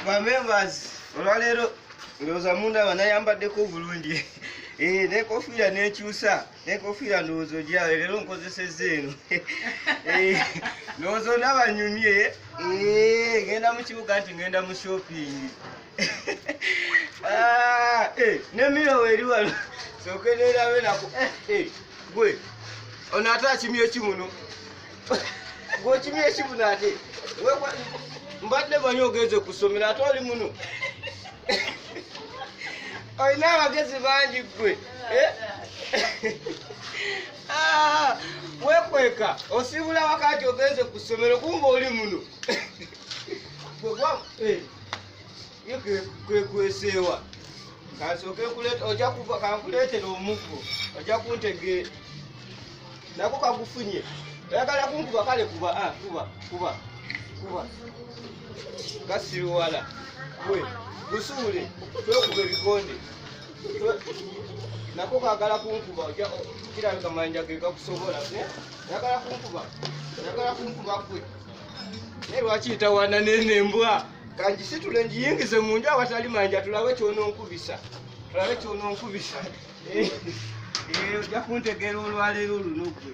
Bamembers olwaleero ndowooza munda banayambaddeko bulungi n'enkofiira n'ekyusa n'enkofiira ndowooza ogyawe leero nkozesezza eno ndowooza onabanyumye ngenda mu kibuga nti ngenda mu shopping n'emiro weeri wano sooke neerabe nako gwe ono ate akimye ekimuno gw'okimye ekimuno ate mbadde manyi ogenze kusomera ate oli muno olina abagezi bangi gwe wekweka osibula wakati ogenze kusomero kumba oli muno kwekweseewa kansooke ojja kuva kankuleetera omuggo ojja kuntegeera nako kagufunye oyagala kunkuba kale kuba kasiruwala gwe gusuule twekuba ebikonde nako kagala kunkuba kirabika manja ge gakusobola yagala kunkuba gwe naye lwakiyita wana nenembwa kangisitule njiyingize mu nju awatali manja tulabe kyononkubisa ojja kuntegeera olwaleero luno gwe